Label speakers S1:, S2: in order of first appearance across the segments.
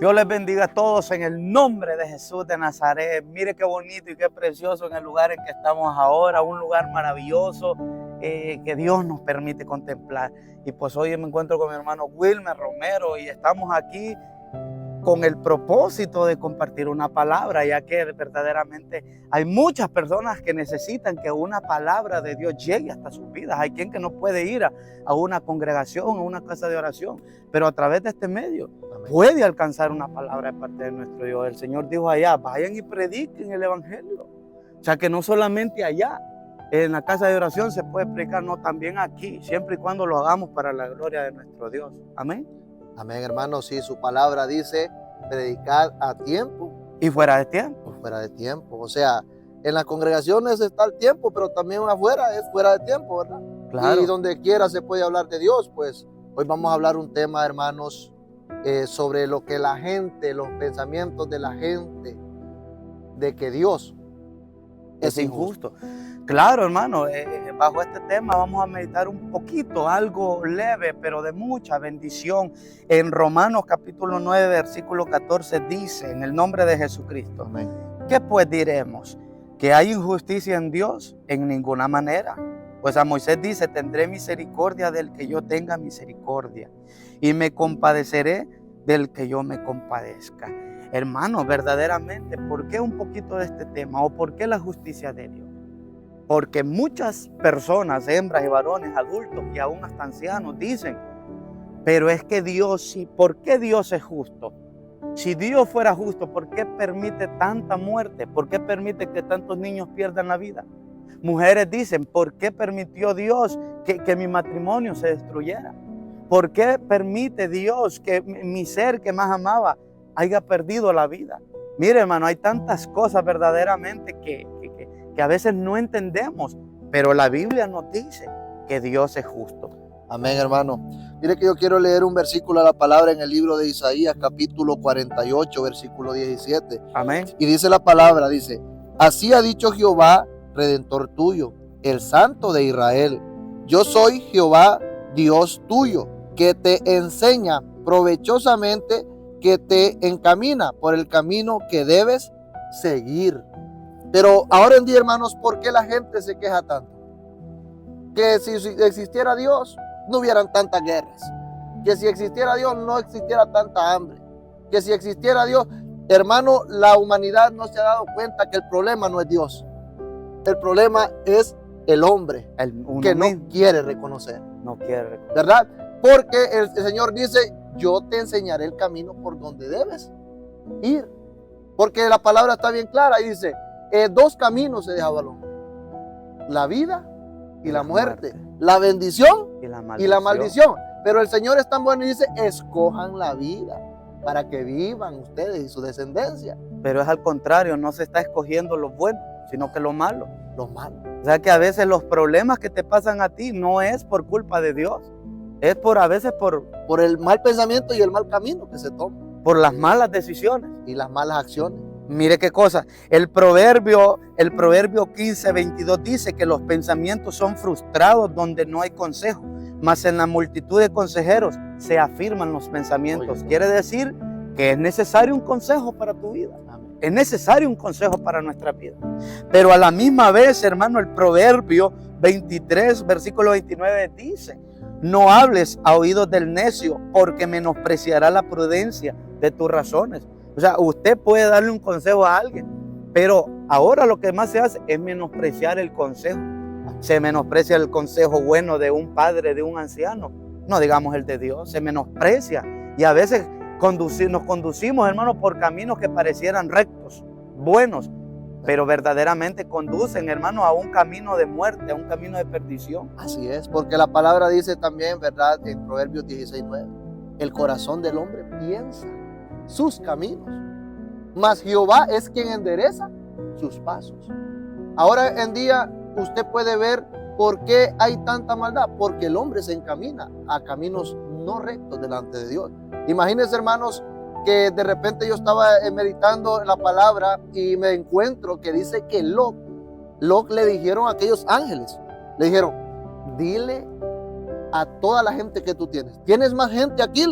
S1: Dios les bendiga a todos en el nombre de Jesús de Nazaret. Mire qué bonito y qué precioso en el lugar en que estamos ahora, un lugar maravilloso que Dios nos permite contemplar. Y pues hoy me encuentro con mi hermano Wilmer Romero y estamos aquí con el propósito de compartir una palabra, ya que verdaderamente hay muchas personas que necesitan que una palabra de Dios llegue hasta sus vidas. Hay quien que no puede ir a una congregación, a una casa de oración, pero a través de este medio puede alcanzar una palabra de parte de nuestro Dios. El Señor dijo allá, vayan y prediquen el evangelio. O sea que no solamente allá en la casa de oración se puede predicar, no, también aquí, siempre y cuando lo hagamos para la gloria de nuestro Dios. Amén.
S2: Amén, hermano. Sí, su palabra dice predicar a tiempo
S1: y fuera de tiempo.
S2: Fuera de tiempo. O sea, en las congregaciones está el tiempo, pero también afuera es fuera de tiempo, ¿verdad?
S1: Claro.
S2: Y donde quiera se puede hablar de Dios. Pues hoy vamos a hablar un tema, hermanos, sobre lo que la gente, los pensamientos de la gente, de que Dios es injusto.
S1: Claro, hermano, bajo este tema vamos a meditar un poquito, algo leve, pero de mucha bendición. En Romanos capítulo 9, versículo 14 dice, en el nombre de Jesucristo,
S2: amén.
S1: ¿Qué pues diremos? ¿Que hay injusticia en Dios? En ninguna manera. Pues a Moisés dice, tendré misericordia del que yo tenga misericordia y me compadeceré del que yo me compadezca. Hermano, verdaderamente, ¿por qué un poquito de este tema? ¿O por qué la justicia de Dios? Porque muchas personas, hembras y varones, adultos y aún hasta ancianos, dicen, pero es que Dios, sí, ¿por qué Dios es justo? Si Dios fuera justo, ¿por qué permite tanta muerte? ¿Por qué permite que tantos niños pierdan la vida? Mujeres dicen, ¿por qué permitió Dios que mi matrimonio se destruyera? ¿Por qué permite Dios que mi ser que más amaba haya perdido la vida? Mire, hermano, hay tantas cosas verdaderamente que a veces no entendemos, pero la Biblia nos dice que Dios es justo.
S2: Amén, hermano. Mire que yo quiero leer un versículo de la palabra en el libro de Isaías, capítulo 48, versículo 17.
S1: Amén.
S2: Y dice la palabra, dice, así ha dicho Jehová, Redentor tuyo, el Santo de Israel. Yo soy Jehová, Dios tuyo, que te enseña provechosamente, que te encamina por el camino que debes seguir. Pero ahora en día, hermanos, ¿por qué la gente se queja tanto? Que si existiera Dios, no hubieran tantas guerras. Que si existiera Dios, no existiera tanta hambre. Que si existiera Dios, hermano, la humanidad no se ha dado cuenta que el problema no es Dios. El problema es el hombre, que no quiere reconocer.
S1: No quiere reconocer.
S2: ¿Verdad? Porque el Señor dice, yo te enseñaré el camino por donde debes ir. Porque la palabra está bien clara y dice, dos caminos se dejaba al hombre: la vida y la muerte, la bendición y la maldición. Pero el Señor es tan bueno y dice, escojan la vida para que vivan ustedes y su descendencia.
S1: Pero es al contrario, no se está escogiendo lo bueno, sino que lo malo.
S2: Lo malo.
S1: O sea que a veces los problemas que te pasan a ti no es por culpa de Dios, es a veces por el mal pensamiento y el mal camino que se toma. Por las malas decisiones.
S2: Y las malas acciones.
S1: Mire qué cosa, el proverbio 15:22 dice que los pensamientos son frustrados donde no hay consejo, mas en la multitud de consejeros se afirman los pensamientos.
S2: Oye,
S1: quiere decir que es necesario un consejo para tu vida.
S2: Amén.
S1: Es necesario un consejo para nuestra vida. Pero a la misma vez, hermano, el proverbio 23, versículo 29 dice, no hables a oídos del necio porque menospreciará la prudencia de tus razones. O sea, usted puede darle un consejo a alguien, pero ahora lo que más se hace es menospreciar el consejo. Se menosprecia el consejo bueno de un padre, de un anciano, no digamos el de Dios, se menosprecia. Y a veces nos conducimos, hermanos, por caminos que parecieran rectos, buenos, pero verdaderamente conducen, hermanos, a un camino de muerte, a un camino de perdición.
S2: Así es, porque la palabra dice también, ¿verdad? En Proverbios 16:9, el corazón del hombre piensa sus caminos, mas Jehová es quien endereza sus pasos. Ahora en día usted puede ver por qué hay tanta maldad, porque el hombre se encamina a caminos no rectos delante de Dios. Imagínense, hermanos, que de repente yo estaba meditando en la palabra y me encuentro que dice que Lot le dijeron a aquellos ángeles, le dijeron, dile a toda la gente que tú tienes. ¿Tienes más gente aquí,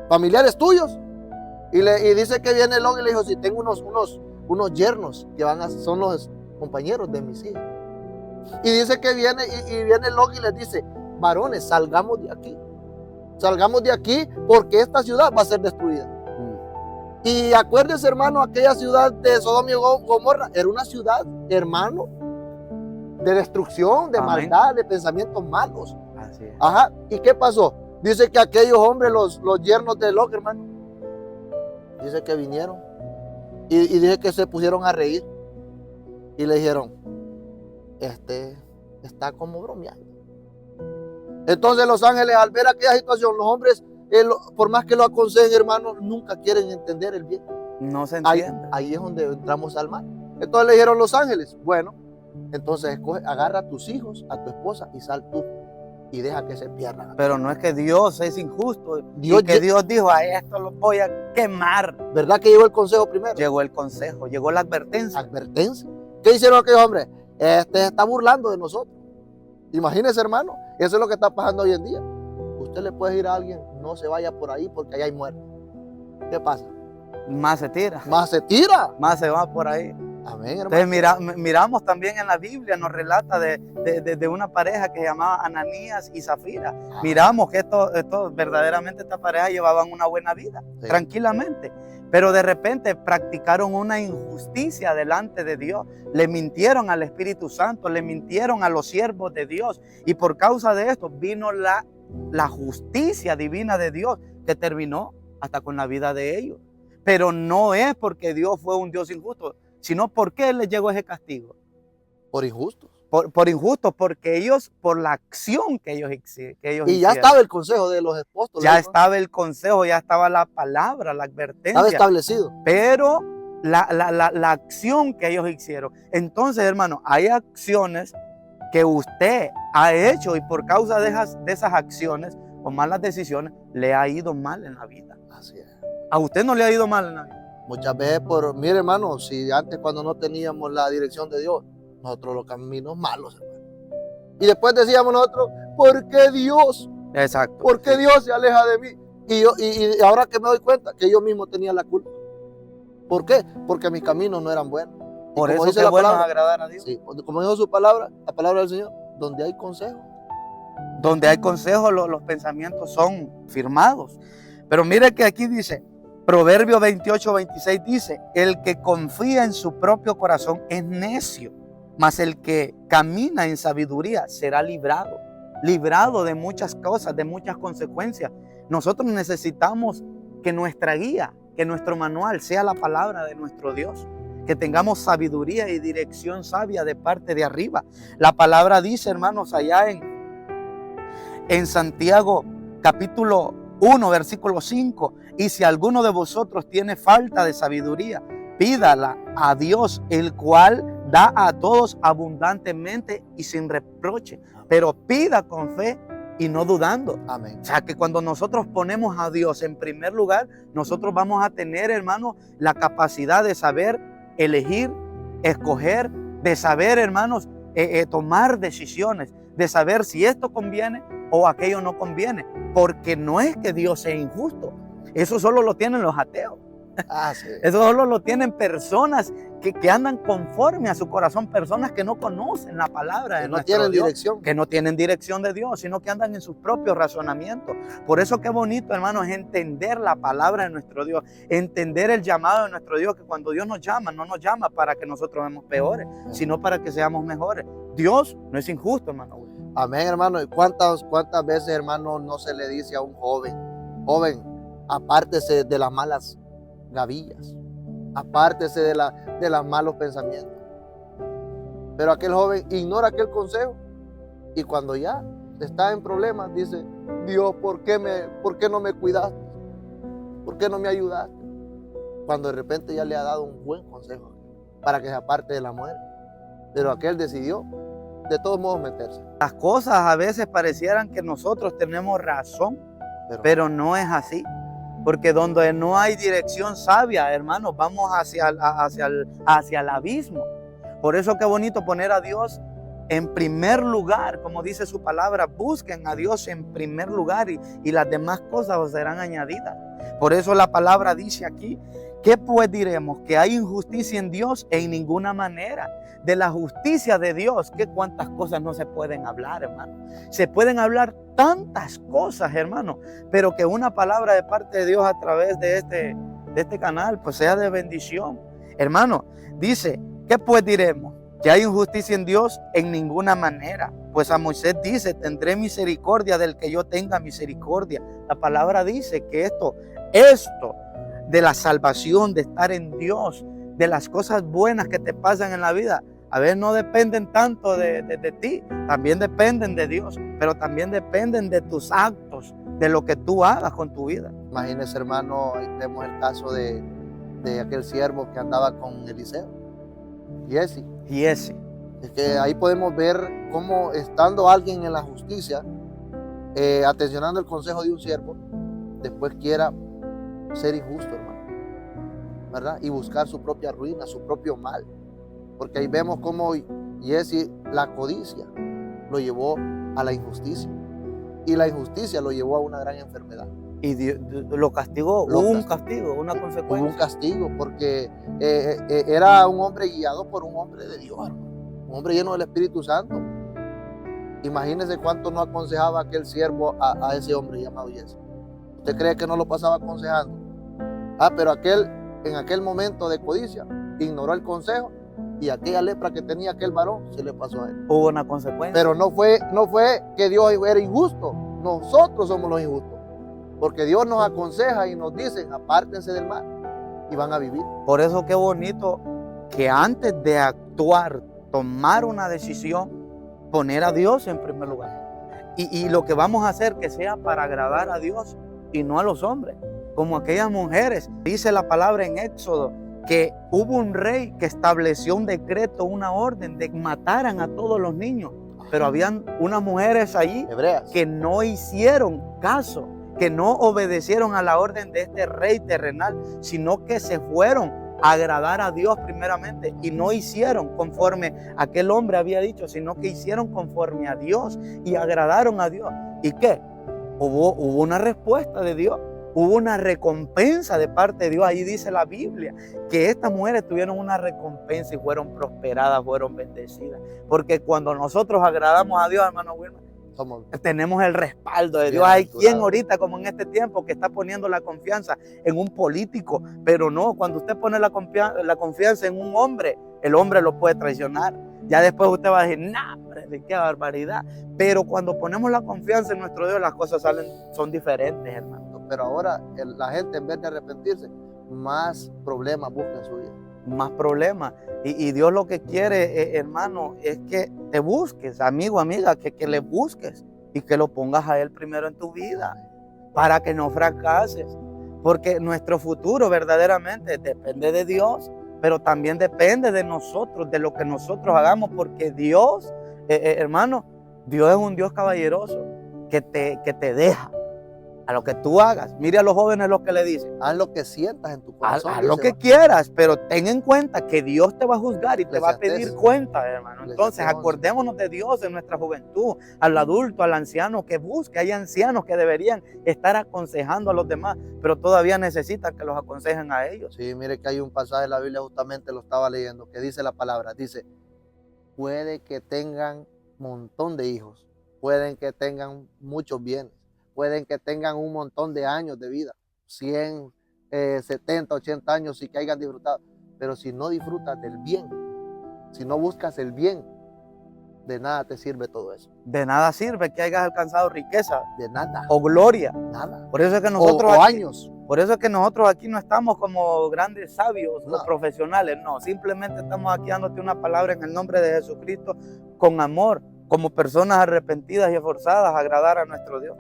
S2: familiares tuyos? Y dice que viene Lot y le dijo, si tengo unos yernos que son los compañeros de mis hijos. Y dice que viene Lot y les dice, varones, salgamos de aquí. Salgamos de aquí porque esta ciudad va a ser destruida. Y acuérdense, hermano, aquella ciudad de Sodoma y Gomorra era una ciudad, hermano, de destrucción, de
S1: Amén.
S2: maldad, de pensamientos malos.
S1: Así es.
S2: Ajá. ¿Y qué pasó? Dice que aquellos hombres, los yernos de Lot, hermano, dice que vinieron y dice que se pusieron a reír y le dijeron, está como bromeando. Entonces los ángeles, al ver aquella situación, los hombres, por más que lo aconsejen, hermano, nunca quieren entender el bien.
S1: No se entiende.
S2: Ahí es donde entramos al mal. Entonces le dijeron los ángeles, bueno, entonces agarra a tus hijos, a tu esposa y sal tú y deja que se pierdan.
S1: Pero no es que Dios es injusto.
S2: Dios
S1: Dios dijo, a esto los voy a quemar.
S2: ¿Verdad que llegó el consejo primero?
S1: Llegó el consejo, llegó la advertencia.
S2: Advertencia. ¿Qué hicieron aquellos hombres? Se está burlando de nosotros. Imagínese, hermano, eso es lo que está pasando hoy en día. Usted le puede decir a alguien, no se vaya por ahí porque allá hay muerte. ¿Qué pasa?
S1: Más se tira.
S2: Más se tira.
S1: Más se va por ahí.
S2: Amén, hermano.
S1: Entonces miramos también en la Biblia, nos relata de una pareja que se llamaba Ananías y Zafira. Miramos que verdaderamente esta pareja llevaban una buena vida,
S2: Sí.
S1: tranquilamente. Pero de repente practicaron una injusticia delante de Dios. Le mintieron al Espíritu Santo, le mintieron a los siervos de Dios. Y por causa de esto vino la justicia divina de Dios que terminó hasta con la vida de ellos. Pero no es porque Dios fue un Dios injusto, sino porque les llegó ese castigo.
S2: Por injustos.
S1: Por injustos, porque ellos, por la acción que ellos hicieron.
S2: Y ya estaba el consejo de los apóstoles.
S1: Ya
S2: ¿no?
S1: estaba el consejo, ya estaba la palabra, la advertencia.
S2: Estaba establecido.
S1: Pero la acción que ellos hicieron. Entonces, hermano, hay acciones que usted ha hecho y por causa de esas acciones o malas decisiones le ha ido mal en la vida.
S2: Así es.
S1: ¿A usted no le ha ido mal en la vida?
S2: Muchas veces, mire, hermano, si antes cuando no teníamos la dirección de Dios, nosotros los caminos malos, hermano. Y después decíamos nosotros, ¿por qué Dios?
S1: Exacto.
S2: ¿Por qué Dios se aleja de mí? Y ahora que me doy cuenta que yo mismo tenía la culpa. ¿Por qué? Porque mis caminos no eran buenos. Y
S1: Por
S2: como
S1: eso
S2: dice
S1: es
S2: la
S1: bueno
S2: palabra,
S1: agradar a Dios.
S2: sí, como dijo su palabra, la palabra del Señor, donde hay consejo.
S1: Donde hay consejo, los pensamientos son firmados. Pero mire que aquí dice, Proverbio 28:26 dice, el que confía en su propio corazón es necio, mas el que camina en sabiduría será librado de muchas cosas, de muchas consecuencias. Nosotros necesitamos que nuestra guía, que nuestro manual sea la palabra de nuestro Dios, que tengamos sabiduría y dirección sabia de parte de arriba. La palabra dice, hermanos, allá en Santiago capítulo 1, versículo 5, y si alguno de vosotros tiene falta de sabiduría, pídala a Dios, el cual da a todos abundantemente y sin reproche, pero pida con fe y no dudando.
S2: Amén.
S1: O sea que cuando nosotros ponemos a Dios en primer lugar, nosotros vamos a tener, hermanos, la capacidad de saber elegir, escoger, de saber, hermanos, tomar decisiones, de saber si esto conviene o aquello no conviene, porque no es que Dios sea injusto, eso solo lo tienen los ateos.
S2: Sí.
S1: Eso solo lo tienen personas que andan conforme a su corazón, personas que no conocen la palabra de
S2: Que no
S1: nuestro
S2: tienen
S1: Dios,
S2: dirección.
S1: que no tienen dirección de Dios, sino que andan en sus propios razonamientos. Por eso qué bonito, hermano, es entender la palabra de nuestro Dios, entender el llamado de nuestro Dios, que cuando Dios nos llama, no nos llama para que nosotros seamos peores, sino para que seamos mejores. Dios no es injusto, hermano.
S2: Amén, hermano. ¿Y cuántas veces, hermano, no se le dice a un joven, apártese de las malas gavillas, apártese de los malos pensamientos? Pero aquel joven ignora aquel consejo y cuando ya está en problemas dice, Dios, ¿por qué no me cuidaste? ¿Por qué no me ayudaste? Cuando de repente ya le ha dado un buen consejo para que se aparte de la muerte. Pero aquel decidió de todos modos meterse.
S1: Las cosas a veces parecieran que nosotros tenemos razón, pero no es así. Porque donde no hay dirección sabia, hermanos, vamos hacia el abismo. Por eso qué bonito poner a Dios en primer lugar, como dice su palabra, busquen a Dios en primer lugar y las demás cosas os serán añadidas. Por eso la palabra dice aquí, ¿qué pues diremos? Que hay injusticia en Dios. En ninguna manera. De la justicia de Dios, que cuántas cosas no se pueden hablar, hermano. Se pueden hablar tantas cosas, hermano, pero que una palabra de parte de Dios a través de este canal, pues sea de bendición. Hermano, dice, ¿qué pues diremos? ¿Que hay injusticia en Dios? En ninguna manera. Pues a Moisés dice, tendré misericordia del que yo tenga misericordia. La palabra dice que esto de la salvación, de estar en Dios, de las cosas buenas que te pasan en la vida, a veces no dependen tanto de ti, también dependen de Dios, pero también dependen de tus actos, de lo que tú hagas con tu vida.
S2: Imagínese, hermano, ahí vemos el caso de aquel siervo que andaba con Eliseo, Giesi. Es que ahí podemos ver cómo, estando alguien en la justicia, atencionando el consejo de un siervo, después quiera ser injusto, hermano, ¿verdad? Y buscar su propia ruina, su propio mal. Porque ahí vemos cómo Giesi, la codicia, lo llevó a la injusticia. Y la injusticia lo llevó a una gran enfermedad.
S1: Y Dios lo castigó, hubo un castigo, una consecuencia.
S2: Hubo un castigo porque era un hombre guiado por un hombre de Dios, hermano. Un hombre lleno del Espíritu Santo. Imagínese cuánto no aconsejaba aquel siervo a ese hombre llamado Giesi. ¿Usted cree que no lo pasaba aconsejando? Pero en aquel momento de codicia ignoró el consejo y aquella lepra que tenía aquel varón se le pasó a él.
S1: Hubo una consecuencia.
S2: Pero no fue que Dios era injusto. Nosotros somos los injustos. Porque Dios nos aconseja y nos dice, apártense del mal y van a vivir.
S1: Por eso qué bonito que antes de actuar, tomar una decisión, poner a Dios en primer lugar. Y lo que vamos a hacer que sea para agradar a Dios y no a los hombres. Como aquellas mujeres, dice la palabra en Éxodo, que hubo un rey que estableció un decreto, una orden de que mataran a todos los niños. Pero habían unas mujeres allí
S2: hebreas
S1: que no hicieron caso, que no obedecieron a la orden de este rey terrenal, sino que se fueron a agradar a Dios primeramente y no hicieron conforme aquel hombre había dicho, sino que hicieron conforme a Dios y agradaron a Dios. ¿Y qué? Hubo una respuesta de Dios. Hubo una recompensa de parte de Dios. Ahí dice la Biblia que estas mujeres tuvieron una recompensa y fueron prosperadas, fueron bendecidas. Porque cuando nosotros agradamos a Dios, hermano Wilmer, tenemos el respaldo de Dios. Hay quien ahorita, como en este tiempo, que está poniendo la confianza en un político, pero no, cuando usted pone la confianza en un hombre, el hombre lo puede traicionar. Ya después usted va a decir, nah, qué barbaridad. Pero cuando ponemos la confianza en nuestro Dios, las cosas son diferentes, hermano.
S2: Pero ahora la gente, en vez de arrepentirse, más problemas busca en su vida.
S1: Más problemas. Y Dios lo que quiere, hermano, es que te busques, amigo, amiga, que le busques y que lo pongas a Él primero en tu vida para que no fracases. Porque nuestro futuro verdaderamente depende de Dios, pero también depende de nosotros, de lo que nosotros hagamos, porque Dios, hermano, Dios es un Dios caballeroso que te deja a lo que tú hagas. Mire a los jóvenes lo que le dicen.
S2: Haz lo que sientas en tu corazón.
S1: Haz lo que quieras, pero ten en cuenta que Dios te va a juzgar y te va a pedir cuenta, hermano. Entonces, acordémonos de Dios en nuestra juventud, al adulto, al anciano que busque. Hay ancianos que deberían estar aconsejando a los demás, pero todavía necesitan que los aconsejen a ellos.
S2: Sí, mire que hay un pasaje de la Biblia, justamente lo estaba leyendo, que dice la palabra, dice, puede que tengan un montón de hijos, pueden que tengan muchos bienes, pueden que tengan un montón de años de vida, 100, 70, 80 años y que hayan disfrutado. Pero si no disfrutas del bien, si no buscas el bien, de nada te sirve todo eso.
S1: De nada sirve que hayas alcanzado riqueza.
S2: De nada.
S1: O gloria.
S2: Nada.
S1: Por eso es que nosotros
S2: o
S1: aquí,
S2: años.
S1: Por eso es que nosotros aquí no estamos como grandes sabios o profesionales. No, simplemente estamos aquí dándote una palabra en el nombre de Jesucristo con amor, como personas arrepentidas y esforzadas a agradar a nuestro Dios.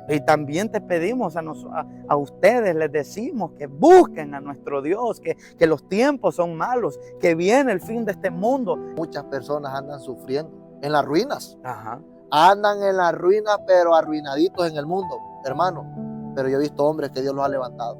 S1: Y también te pedimos a ustedes, les decimos que busquen a nuestro Dios, que los tiempos son malos, que viene el fin de este mundo.
S2: Muchas personas andan sufriendo en las ruinas.
S1: Ajá.
S2: Andan en las ruinas, pero arruinaditos en el mundo, hermano. Pero yo he visto hombres que Dios los ha levantado.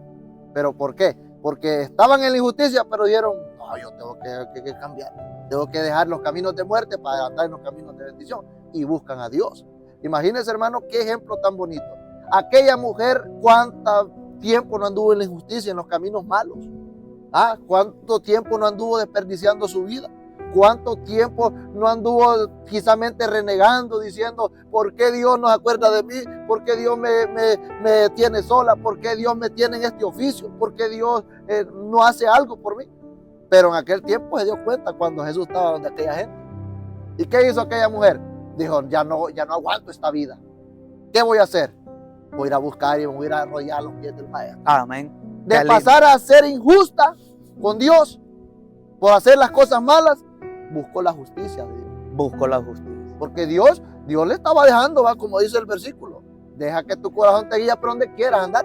S2: ¿Pero por qué? Porque estaban en la injusticia, pero dijeron, no, yo tengo que cambiar. Tengo que dejar los caminos de muerte para andar en los caminos de bendición. Y buscan a Dios. Imagínense, hermano, qué ejemplo tan bonito. Aquella mujer, ¿cuánto tiempo no anduvo en la injusticia, en los caminos malos? ¿Cuánto tiempo no anduvo desperdiciando su vida? ¿Cuánto tiempo no anduvo quizásamente renegando, diciendo, ¿por qué Dios no se acuerda de mí? ¿Por qué Dios me tiene sola? ¿Por qué Dios me tiene en este oficio? ¿Por qué Dios no hace algo por mí? Pero en aquel tiempo se dio cuenta cuando Jesús estaba donde aquella gente. ¿Y qué hizo aquella mujer? Dijo, ya no aguanto esta vida. ¿Qué voy a hacer? Voy a ir a buscar y voy a ir a arrollar los pies del maestro.
S1: Amén.
S2: De pasar a ser injusta con Dios por hacer las cosas malas, buscó la justicia de Dios.
S1: Buscó la justicia.
S2: Porque Dios le estaba dejando, como dice el versículo, deja que tu corazón te guíe por donde quieras andar,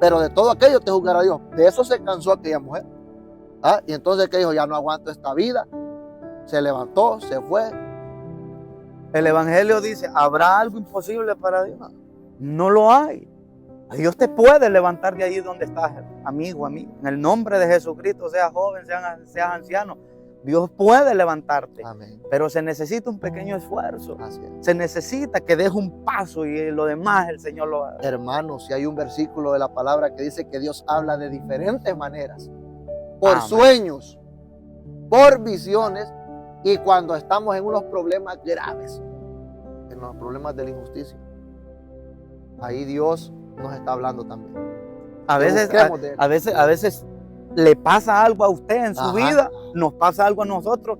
S2: pero de todo aquello te juzgará Dios. De eso se cansó aquella mujer. Y entonces que dijo, ya no aguanto esta vida. Se levantó, se fue.
S1: El Evangelio dice, ¿habrá algo imposible para Dios? No lo hay. Dios te puede levantar de allí donde estás, amigo. En el nombre de Jesucristo, seas joven, seas anciano. Dios puede levantarte.
S2: Amén.
S1: Pero se necesita un pequeño esfuerzo.
S2: Así es.
S1: Se necesita que des un paso y lo demás el Señor lo haga.
S2: Hermanos, si hay un versículo de la palabra que dice que Dios habla de diferentes maneras. Por
S1: Amén.
S2: Sueños, por visiones y cuando estamos en unos problemas graves, en los problemas de la injusticia. Ahí Dios nos está hablando también.
S1: A veces le pasa algo a usted en su vida, nos pasa algo a nosotros.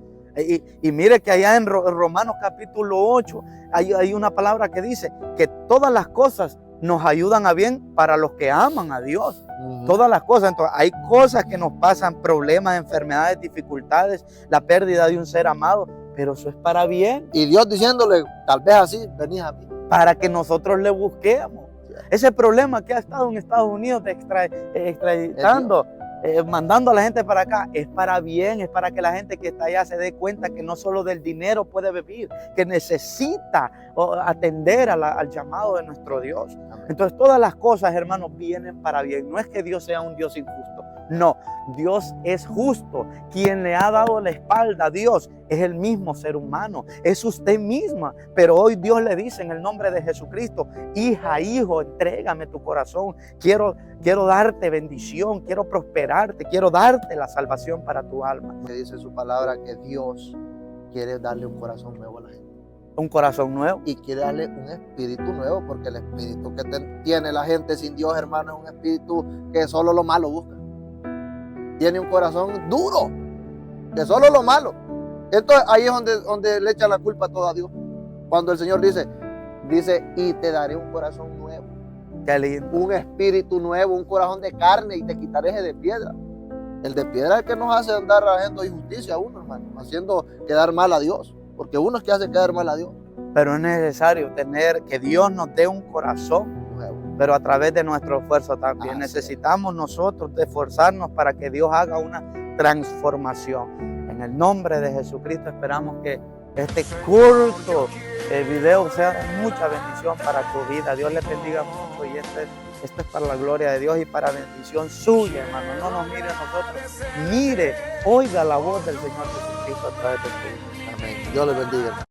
S1: Y mire que allá en Romanos capítulo 8 hay una palabra que dice que todas las cosas nos ayudan a bien para los que aman a Dios. Todas las cosas. Entonces, hay cosas que nos pasan, problemas, enfermedades, dificultades, la pérdida de un ser amado, pero eso es para bien.
S2: Y Dios diciéndole, tal vez así, venís a mí.
S1: Para que nosotros le busquemos. Ese problema que ha estado en Estados Unidos extraditando, mandando a la gente para acá, es para bien, es para que la gente que está allá se dé cuenta que no solo del dinero puede vivir, que necesita atender al llamado de nuestro Dios. Amén. Entonces todas las cosas, hermanos, vienen para bien. No es que Dios sea un Dios injusto, no, Dios es justo. Quien le ha dado la espalda a Dios es el mismo ser humano, es usted misma. Pero hoy Dios le dice en el nombre de Jesucristo, hija, hijo, entrégame tu corazón. Quiero darte bendición, quiero prosperarte, quiero darte la salvación para tu alma.
S2: Me dice su palabra que Dios quiere darle un corazón nuevo a la gente.
S1: Un corazón nuevo.
S2: Y quiere darle un espíritu nuevo, porque el espíritu que tiene la gente sin Dios, hermano, es un espíritu que solo lo malo busca. Tiene un corazón duro, que solo lo malo. Entonces ahí es donde le echa la culpa a todo a Dios. Cuando el Señor dice, y te daré un corazón nuevo.
S1: Qué lindo.
S2: Un espíritu nuevo, un corazón de carne, y te quitaré ese de piedra. El de piedra es el que nos hace andar haciendo injusticia a uno, hermano, haciendo quedar mal a Dios. Porque uno es que hace quedar mal a Dios.
S1: Pero es necesario que Dios nos dé un corazón nuevo, pero a través de nuestro esfuerzo también. Necesitamos nosotros esforzarnos para que Dios haga una transformación. En el nombre de Jesucristo esperamos que este corto video sea de mucha bendición para tu vida. Dios les bendiga mucho y esto es para la gloria de Dios y para bendición suya, hermano. No nos mire a nosotros, mire, oiga la voz del Señor Jesucristo a través de ti.
S2: Amén. Dios les bendiga.